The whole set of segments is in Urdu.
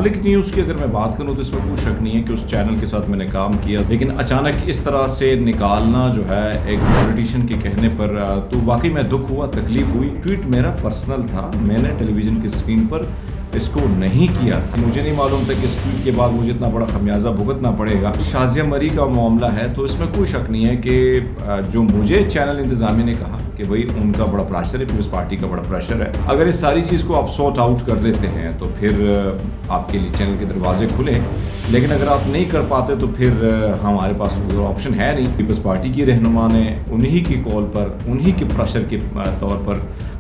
پبلک نیوز کی اگر میں بات کروں تو اس میں کوئی شک نہیں ہے کہ اس چینل کے ساتھ میں نے کام کیا، لیکن اچانک اس طرح سے نکالنا جو ہے ایک پولیٹیشین کے کہنے پر تو واقعی میں دکھ ہوا، تکلیف ہوئی۔ ٹویٹ میرا پرسنل تھا، میں نے ٹیلی ویژن کی اسکرین پر اس کو نہیں کیا تھا۔ مجھے نہیں معلوم تھا کہ اس ٹویٹ کے بعد مجھے اتنا بڑا خمیازہ بھگتنا پڑے گا۔ شازیہ مری کا معاملہ ہے تو اس میں کوئی شک نہیں ہے کہ جو مجھے چینل انتظامیہ نے کہا کہ بھئی ان کا بڑا پریشر ہے، پیپلز پارٹی کا بڑا پریشر ہے، اگر اس ساری چیز کو آپ سارٹ آؤٹ کر لیتے ہیں تو پھر آپ کے لیے چینل کے دروازے کھلے، لیکن اگر آپ نہیں کر پاتے تو پھر ہمارے پاس کوئی آپشن ہے نہیں۔ پیپلز پارٹی کی رہنما نے انہی کی کال پر، انہی کے پریشر کے طور پر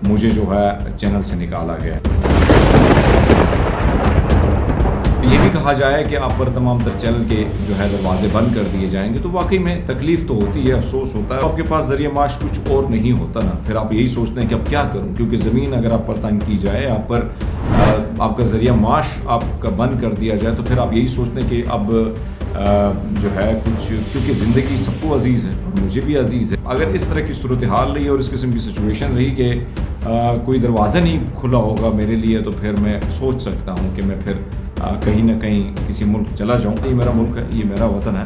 مجھے جو ہے چینل سے نکالا گیا۔ یہ بھی کہا جائے کہ آپ پر تمام تر چینل کے جو ہے دروازے بند کر دیے جائیں گے تو واقعی میں تکلیف تو ہوتی ہے، افسوس ہوتا ہے۔ آپ کے پاس ذریعہ معاش کچھ اور نہیں ہوتا نا، پھر آپ یہی سوچتے ہیں کہ اب کیا کروں، کیونکہ زمین اگر آپ پر تنگ کی جائے، آپ کا ذریعہ معاش آپ کا بند کر دیا جائے تو پھر آپ یہی سوچتے ہیں کہ اب جو ہے کچھ، کیونکہ زندگی سب کو عزیز ہے اور مجھے بھی عزیز ہے۔ اگر اس طرح کی صورتحال رہی اور اس قسم کی سچویشن رہی کہ کوئی دروازہ نہیں کھلا ہوگا میرے لیے، تو پھر میں سوچ سکتا ہوں کہ میں پھر کہیں نہ کہیں کسی ملک چلا جاؤں۔ یہ میرا ملک ہے، یہ میرا وطن ہے،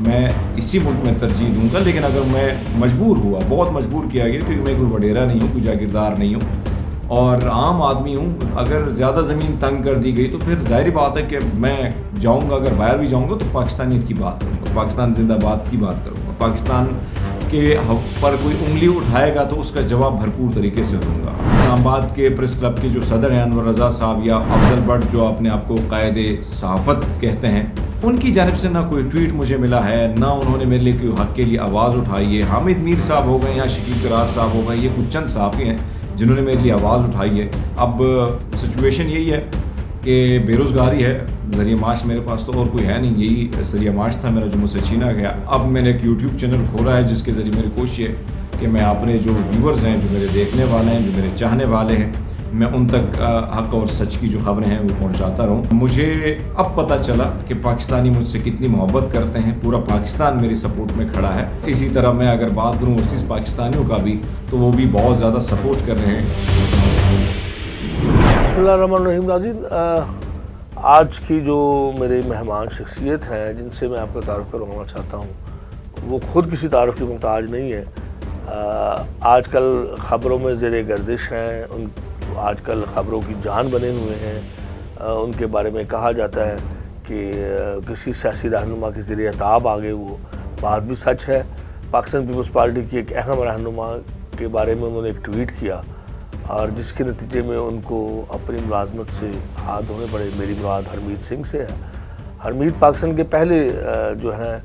میں اسی ملک میں ترجیح دوں گا۔ لیکن اگر میں مجبور ہوا، بہت مجبور کیا گیا، کیونکہ میں کوئی وڈیرا نہیں ہوں، کوئی جاگیردار نہیں ہوں اور عام آدمی ہوں، اگر زیادہ زمین تنگ کر دی گئی تو پھر ظاہری بات ہے کہ میں جاؤں گا، اگر باہر بھی جاؤں گا تو پاکستانیت کی بات کروں گا، پاکستان زندہ باد کی بات کروں گا، پاکستان کے حق پر کوئی انگلی اٹھائے گا تو اس کا جواب بھرپور طریقے سے دوں گا۔ اسلام آباد کے پریس کلب کے جو صدر ہیں انور رضا صاحب، یا افضل بٹ جو اپنے آپ کو قائد صحافت کہتے ہیں، ان کی جانب سے نہ کوئی ٹویٹ مجھے ملا ہے، نہ انہوں نے میرے لیے کوئی حق کے لیے آواز اٹھائی ہے۔ حامد میر صاحب ہو گئے یا شکیل قرار صاحب ہو گئے، یہ کچھ چند صحافی ہیں جنہوں نے میرے لیے آواز اٹھائی ہے۔ اب سچویشن یہی ہے کہ بے روزگاری ہے، ذریعہ معاش میرے پاس تو اور کوئی ہے نہیں، یہی ذریعہ معاش تھا میرا جو مجھ سے چھینا گیا۔ اب میں نے ایک یوٹیوب چینل کھولا ہے جس کے ذریعے میری کوشش ہے کہ میں اپنے جو ویورز ہیں، جو میرے دیکھنے والے ہیں، جو میرے چاہنے والے ہیں، میں ان تک حق اور سچ کی جو خبریں ہیں وہ پہنچاتا رہوں۔ مجھے اب پتہ چلا کہ پاکستانی مجھ سے کتنی محبت کرتے ہیں، پورا پاکستان میری سپورٹ میں کھڑا ہے۔ اسی طرح میں اگر بات کروں اوورسیز پاکستانیوں کا بھی تو وہ بھی بہت زیادہ سپورٹ کر رہے ہیں۔ بسم اللہ الرحمن الرحیم۔ ناظرین، آج کی جو میرے مہمان شخصیت ہیں جن سے میں آپ کو تعارف کروانا چاہتا ہوں، وہ خود کسی تعارف کی محتاج نہیں ہے۔ آج کل خبروں میں زیر گردش ہیں، آج کل خبروں کی جان بنے ہوئے ہیں۔ ان کے بارے میں کہا جاتا ہے کہ کسی سیاسی رہنما کے ذریعے خطاب آگے، وہ بات بھی سچ ہے۔ پاکستان پیپلز پارٹی کی ایک اہم رہنما کے بارے میں انہوں نے ایک ٹویٹ کیا اور جس کے نتیجے میں ان کو اپنی ملازمت سے ہاتھ دھونے پڑے۔ میری مراد ہرمیت سنگھ سے ہے۔ ہرمیت پاکستان کے پہلے جو ہیں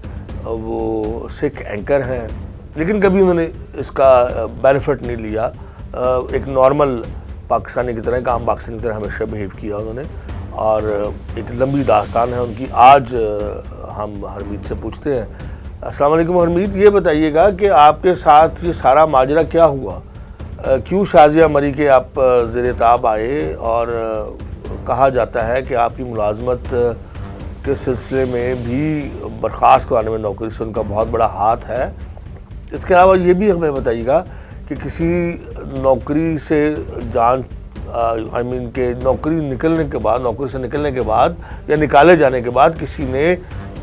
وہ سکھ اینکر ہیں، لیکن کبھی انہوں نے اس کا بینیفٹ نہیں لیا۔ ایک نارمل پاکستانی کی طرح، ایک عام پاکستانی کی طرح ہمیشہ بیہیو کیا انہوں نے، اور ایک لمبی داستان ہے ان کی۔ آج ہم ہرمیت سے پوچھتے ہیں۔ السلام علیکم ہرمیت، یہ بتائیے گا کہ آپ کے ساتھ یہ سارا ماجرا کیا ہوا؟ کیوں شازیہ مری کے آپ زیر طاب آئے؟ اور کہا جاتا ہے کہ آپ کی ملازمت کے سلسلے میں بھی برخاست کرانے میں نوکری سے ان کا بہت بڑا ہاتھ ہے۔ اس کے علاوہ یہ بھی ہمیں بتائیے گا کہ کسی نوکری سے کہ نوکری نکلنے کے بعد، نوکری سے نکلنے کے بعد یا نکالے جانے کے بعد کسی نے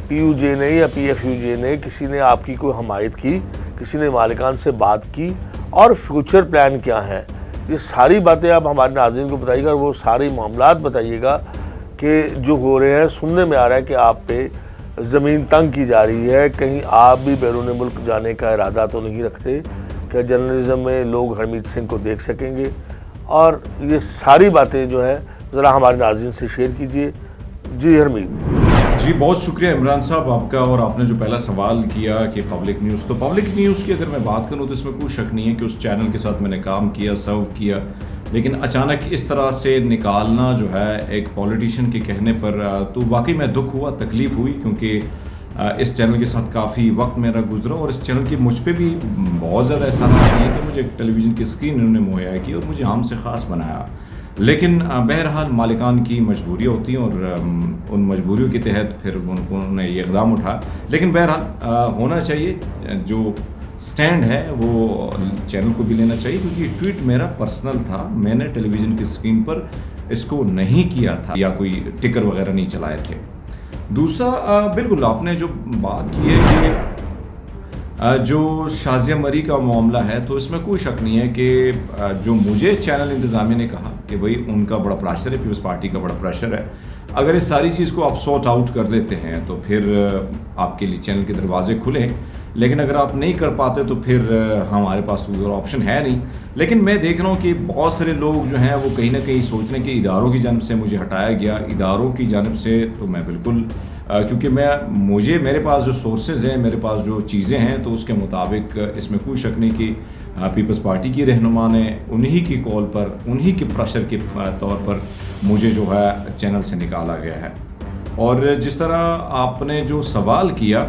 پی یو جے نے یا پی ایف یو جے نے کسی نے آپ کی کوئی حمایت کی، کسی نے مالکان سے بات کی، اور فیوچر پلان کیا ہیں؟ یہ ساری باتیں آپ ہمارے ناظرین کو بتائیے گا، اور وہ سارے معاملات بتائیے گا کہ جو ہو رہے ہیں۔ سننے میں آ رہا ہے کہ آپ پہ زمین تنگ کی جا رہی ہے، کہیں آپ بھی بیرون ملک جانے کا ارادہ تو نہیں رکھتے؟ کہ جرنلزم میں لوگ ہرمیت سنگھ کو دیکھ سکیں گے؟ اور یہ ساری باتیں جو ہیں ذرا ہمارے ناظرین سے شیئر کیجئے۔ جی ہرمیت۔ جی بہت شکریہ عمران صاحب آپ کا۔ اور آپ نے جو پہلا سوال کیا کہ پبلک نیوز، تو پبلک نیوز کی اگر میں بات کروں تو اس میں کوئی شک نہیں ہے کہ اس چینل کے ساتھ میں نے کام کیا، سرو کیا، لیکن اچانک اس طرح سے نکالنا جو ہے ایک پولیٹیشین کے کہنے پر تو واقعی میں دکھ ہوا، تکلیف ہوئی، کیونکہ اس چینل کے ساتھ کافی وقت میرا گزرا اور اس چینل کی مجھ پہ بھی بہت زیادہ احسانات ہیں کہ مجھے ٹیلی ویژن کی اسکرین انہوں نے مہیا کی اور مجھے عام سے خاص بنایا۔ لیکن بہرحال مالکان کی مجبوریاں ہوتی ہیں اور ان مجبوریوں کے تحت پھر ان نے یہ اقدام اٹھا۔ لیکن بہرحال ہونا چاہیے، جو سٹینڈ ہے وہ چینل کو بھی لینا چاہیے، کیونکہ یہ ٹویٹ میرا پرسنل تھا، میں نے ٹیلی ویژن کی اسکرین پر اس کو نہیں کیا تھا یا کوئی ٹکر وغیرہ نہیں چلائے تھے. دوسرا بالکل آپ نے جو بات کی ہے کہ جو شازیہ مری کا معاملہ ہے تو اس میں کوئی شک نہیں ہے کہ جو مجھے چینل انتظامیہ نے کہا کہ بھئی ان کا بڑا پریشر ہے, پیپلز پارٹی کا بڑا پریشر ہے, اگر اس ساری چیز کو آپ سارٹ آؤٹ کر لیتے ہیں تو پھر آپ کے لیے چینل کے دروازے کھلے, لیکن اگر آپ نہیں کر پاتے تو پھر ہمارے پاس تو کوئی آپشن ہے نہیں. لیکن میں دیکھ رہا ہوں کہ بہت سارے لوگ جو ہیں وہ کہیں نہ کہیں سوچ رہے ہیں کہ اداروں کی جانب سے مجھے ہٹایا گیا. اداروں کی جانب سے تو میں بالکل کیونکہ میرے پاس جو سورسز ہیں, میرے پاس جو چیزیں ہیں, تو اس کے مطابق اس میں کوئی شک نہیں کہ پیپلز پارٹی کی رہنما نے انہی کی کال پر, انہی کے پریشر کے طور پر مجھے جو ہے چینل سے نکالا گیا ہے. اور جس طرح آپ نے جو سوال کیا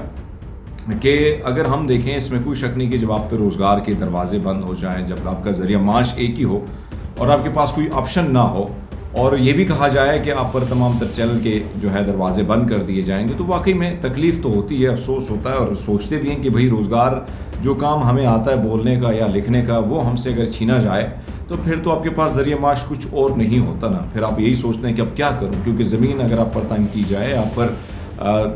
کہ اگر ہم دیکھیں, اس میں کوئی شک نہیں کہ جب آپ پہ روزگار کے دروازے بند ہو جائیں, جب آپ کا ذریعہ معاش ایک ہی ہو اور آپ کے پاس کوئی آپشن نہ ہو, اور یہ بھی کہا جائے کہ آپ پر تمام تر چینل کے جو ہے دروازے بند کر دیے جائیں گے, تو واقعی میں تکلیف تو ہوتی ہے, افسوس ہوتا ہے. اور سوچتے بھی ہیں کہ بھئی روزگار جو کام ہمیں آتا ہے بولنے کا یا لکھنے کا, وہ ہم سے اگر چھینا جائے تو پھر تو آپ کے پاس ذریعہ معاش کچھ اور نہیں ہوتا نا. پھر آپ یہی سوچتے ہیں کہ اب کیا کروں, کیونکہ زمین اگر آپ پر تنگ کی جائے,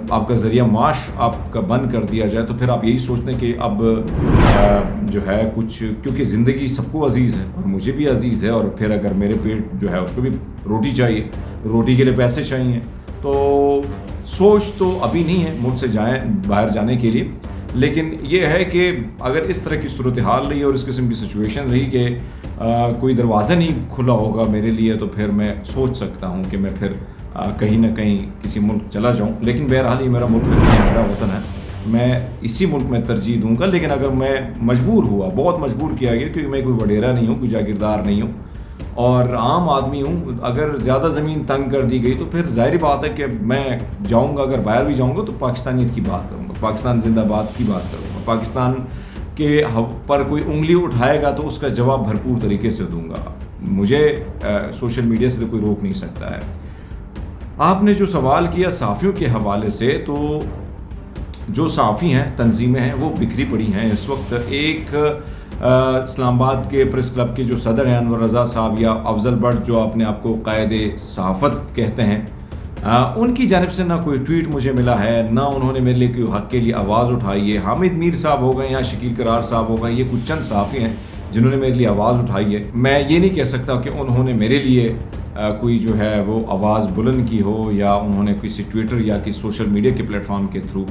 آپ کا ذریعہ معاش آپ کا بند کر دیا جائے, تو پھر آپ یہی سوچتے ہیں کہ اب جو ہے کچھ, کیونکہ زندگی سب کو عزیز ہے اور مجھے بھی عزیز ہے, اور پھر اگر میرے پیٹ جو ہے اس کو بھی روٹی چاہیے, روٹی کے لیے پیسے چاہیے, تو سوچ تو ابھی نہیں ہے ملک سے باہر جانے کے لیے. لیکن یہ ہے کہ اگر اس طرح کی صورتحال رہی اور اس قسم کی سچویشن رہی کہ کوئی دروازہ نہیں کھلا ہوگا میرے لیے, تو پھر میں سوچ سکتا ہوں کہ میں پھر کہیں نہ کہیں کسی ملک چلا جاؤں. لیکن بہرحال یہ میرا ملک ہے, میرا وطن ہے, میں اسی ملک میں ترجیح دوں گا. لیکن اگر میں مجبور ہوا, بہت مجبور کیا گیا, کیونکہ میں کوئی وڈیرا نہیں ہوں, کوئی جاگیردار نہیں ہوں اور عام آدمی ہوں, اگر زیادہ زمین تنگ کر دی گئی تو پھر ظاہری بات ہے کہ میں جاؤں گا, اگر باہر بھی جاؤں گا تو پاکستانیت کی بات کروں گا, پاکستان زندہ باد کی بات کروں گا. پاکستان کے پر کوئی انگلی اٹھائے گا تو اس کا جواب بھرپور طریقے سے دوں گا. مجھے سوشل میڈیا سے تو کوئی روک نہیں سکتا ہے. آپ نے جو سوال کیا صحافیوں کے حوالے سے, تو جو صحافی ہیں, تنظیمیں ہیں, وہ بکھری پڑی ہیں اس وقت. ایک اسلام آباد کے پریس کلب کے جو صدر ہیں انور رضا صاحب, یا افضل بٹ جو اپنے آپ کو قائد صحافت کہتے ہیں, ان کی جانب سے نہ کوئی ٹویٹ مجھے ملا ہے, نہ انہوں نے میرے لیے کوئی حق کے لیے آواز اٹھائی ہے. حامد میر صاحب ہو گئے یا شکیل قرار صاحب ہو گئے, یہ کچھ چند صحافی ہیں جنہوں نے میرے لیے آواز اٹھائی ہے. میں یہ نہیں کہہ سکتا کہ انہوں نے میرے لیے کوئی جو ہے وہ آواز بلند کی ہو, یا انہوں نے کسی ٹویٹر یا کسی سوشل میڈیا کے پلیٹ فارم کے تھرو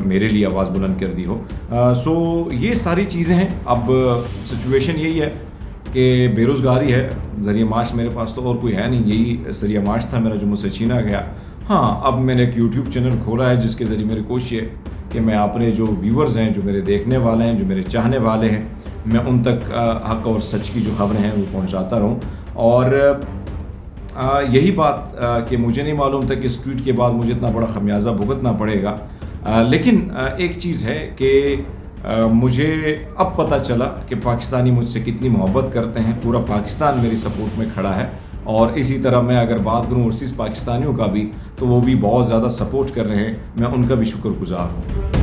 میرے لیے آواز بلند کر دی ہو. سو یہ ساری چیزیں ہیں. اب سچویشن یہی ہے کہ بے روزگاری ہے, ذریعہ معاش میرے پاس تو اور کوئی ہے نہیں, یہی ذریعہ معاش تھا میرا جو مجھ سے چھینا گیا. ہاں, اب میں نے ایک یوٹیوب چینل کھولا ہے جس کے ذریعے میری کوشش ہے کہ میں اپنے جو ویورز ہیں, جو میرے دیکھنے والے ہیں, جو میرے چاہنے والے ہیں, میں ان تک حق اور سچ کی جو خبریں ہیں وہ پہنچاتا رہوں. اور یہی بات کہ مجھے نہیں معلوم تھا کہ اس ٹویٹ کے بعد مجھے اتنا بڑا خمیازہ بھگتنا پڑے گا. لیکن ایک چیز ہے کہ مجھے اب پتہ چلا کہ پاکستانی مجھ سے کتنی محبت کرتے ہیں. پورا پاکستان میری سپورٹ میں کھڑا ہے, اور اسی طرح میں اگر بات کروں اوورسیز پاکستانیوں کا بھی, تو وہ بھی بہت زیادہ سپورٹ کر رہے ہیں. میں ان کا بھی شکر گزار ہوں.